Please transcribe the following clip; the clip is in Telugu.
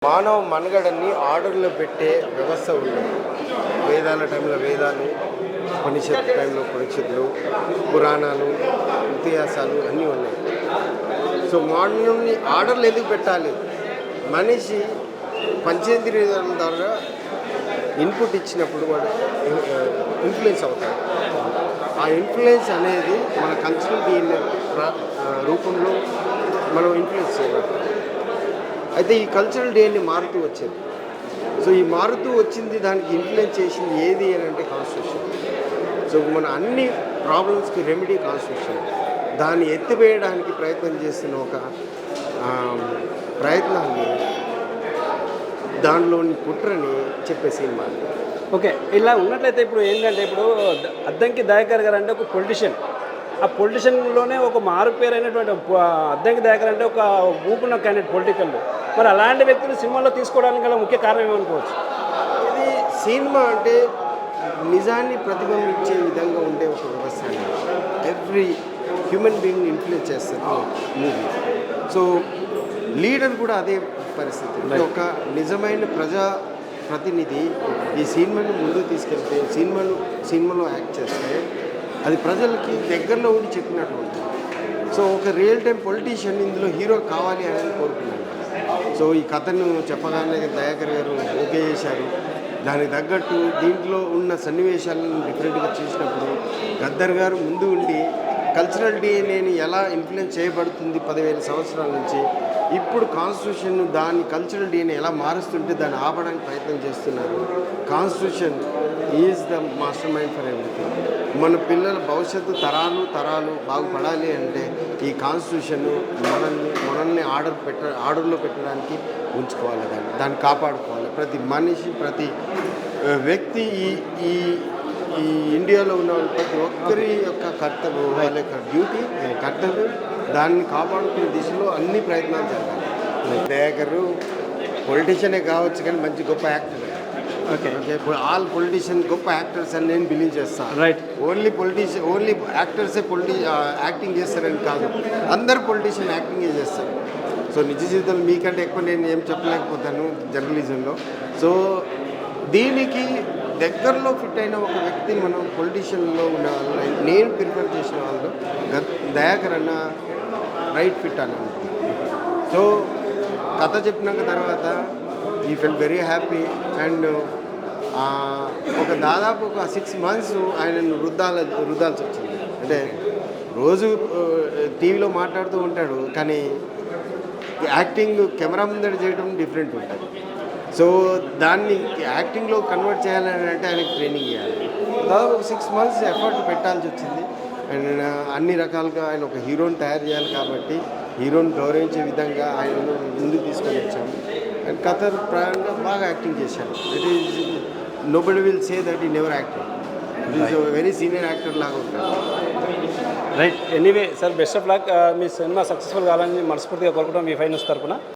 మానవ మనుగడని ఆర్డర్లో పెట్టే వ్యవస్థ ఉంది. వేదాల టైంలో వేదాలు, ఉపనిషత్తు టైంలో ఉపనిషత్తులు, పురాణాలు, ఇతిహాసాలు అన్నీ ఉన్నాయి. సో మానవుని ఆర్డర్లు ఎందుకు పెట్టాలి? మనిషి పంచేంద్రియాల ద్వారా ఇన్పుట్ ఇచ్చినప్పుడు వాడు ఇన్ఫ్లుయెన్స్ అవుతాడు. ఆ ఇన్ఫ్లుయెన్స్ అనేది మన కల్చరల్ DNA రూపంలో మనం ఇన్ఫ్లుయెన్స్ చేయబడతాం. అయితే ఈ కల్చరల్ DNA మారుతూ వచ్చేది. సో ఈ మారుతూ వచ్చింది, దానికి ఇన్ఫ్లుయెన్స్ చేసింది ఏది అని అంటే కాన్స్టిట్యూషన్. సో మన అన్ని ప్రాబ్లమ్స్కి రెమెడీ కాన్స్టిట్యూషన్. దాన్ని ఎత్తివేయడానికి ప్రయత్నం చేస్తున్న ఒక ప్రయత్నాన్ని, దానిలోని కుట్రని చెప్పే సినిమా. ఓకే, ఇలా ఉన్నట్లయితే ఇప్పుడు ఏంటంటే ఇప్పుడు అద్దంకి దయాకర్ గారు అంటే ఒక పొలిటీషియన్. ఆ పొలిటీషియన్లోనే ఒక మారు పేరు అయినటువంటి అద్దంకి దయాకర్ అంటే ఒక ఊపున్న క్యాండిడేట్ పొలిటికల్లో. మరి అలాంటి వ్యక్తులు సినిమాలో తీసుకోవడానికి గల ముఖ్య కారణం ఏమనుకోవచ్చు? ఇది సినిమా అంటే నిజాన్ని ప్రతిబింబించే విధంగా ఉండే ఒక వ్యవస్థ. ఎవ్రీ హ్యూమన్ బీయింగ్ ఇన్ఫ్లుయెన్స్ చేస్తారు మూవీ. సో లీడర్ కూడా అదే పరిస్థితి. ఒక నిజమైన ప్రజా ప్రతినిధి ఈ సినిమాని ముందుకు తీసుకెళ్తే, సినిమాలో యాక్ట్ చేస్తే అది ప్రజలకి దగ్గరలో ఉండి చెప్పినట్టు ఉంటుంది. సో ఒక రియల్ టైం పొలిటీషియన్ ఇందులో హీరో కావాలి అని కోరుకున్నాను. సో ఈ కథను చెప్పగానే దయాకర్ గారు ఓకే చేశారు. దానికి తగ్గట్టు దీంట్లో ఉన్న సన్నివేశాలను డిఫరెంట్గా చూసినప్పుడు గద్దర్ గారు ముందు ఉండి కల్చరల్ DNAని ఎలా ఇన్ఫ్లుయెన్స్ చేయబడుతుంది 10,000 సంవత్సరాల నుంచి, ఇప్పుడు కాన్స్టిట్యూషన్ దాని కల్చరల్ DNA ఎలా మారుస్తుంటే దాన్ని ఆపడానికి ప్రయత్నం చేస్తున్నారు. Constitution is the master mind for everything. మన పిల్లల భవిష్యత్తు తరాలు బాగుపడాలి అంటే ఈ కాన్స్టిట్యూషన్ మనల్ని ఆర్డర్లో పెట్టడానికి ఉంచుకోవాలి, దాన్ని కాపాడుకోవాలి. ప్రతి మనిషి, ప్రతి వ్యక్తి, ఈ ఇండియాలో ఉన్న ప్రతి ఒక్కరి యొక్క కర్తవ్యం, వాళ్ళ యొక్క డ్యూటీ, కర్తవ్యం, దాన్ని కాపాడుకునే దిశలో అన్ని ప్రయత్నాలు జరగాలి. దయాకరు పొలిటీషియనే కావచ్చు కానీ మంచి గొప్ప యాక్టర్. ఓకే, ఆల్ పొలిటీషియన్ గొప్ప యాక్టర్స్ అని నేను బిలీవ్ చేస్తాను. రైట్. ఓన్లీ యాక్టర్సే యాక్టింగ్ చేస్తారని కాదు, అందరు పొలిటీషియన్ యాక్టింగే చేస్తారు. సో నిజ జీవితంలో మీకంటే ఎక్కువ నేను ఏం చెప్పలేకపోతాను జర్నలిజంలో. సో దీనికి దగ్గరలో ఫిట్ అయిన ఒక వ్యక్తిని మనం పొలిటీషియన్లో ఉన్న వాళ్ళు, నేను ప్రిఫర్ చేసిన వాళ్ళు దయాకర్ అన్న రైట్ ఫిట్ అని. సో కథ చెప్పినాక తర్వాత ఈ ఫెల్ వెరీ హ్యాపీ. అండ్ దాదాపు ఒక 6 months ఆయనను రుద్దాల్సి వచ్చింది. అంటే రోజు టీవీలో మాట్లాడుతూ ఉంటాడు కానీ యాక్టింగ్ కెమెరా ముందర చేయడం డిఫరెంట్ ఉంటుంది. సో దాన్ని యాక్టింగ్లో కన్వర్ట్ చేయాలని అంటే ఆయనకి ట్రైనింగ్ ఇవ్వాలి. దాదాపు 6 months ఎఫర్ట్ పెట్టాల్సి వచ్చింది. అండ్ అన్ని రకాలుగా ఆయన ఒక హీరోని తయారు చేయాలి కాబట్టి హీరోని గౌరవించే విధంగా ఆయనను ముందుకు తీసుకొని వచ్చాము. అండ్ కథ ప్రాయంగా బాగా యాక్టింగ్ చేశారు. It is nobody will say that he never acted. It is very senior actor లాగా ఉంటాడు. Right. Anyway sir, best of luck. మీ సినిమా సక్సెస్ఫుల్ కావాలని మనస్ఫూర్తిగా కోరుకుంటాం మీ ఫైనల్స్ తరపున.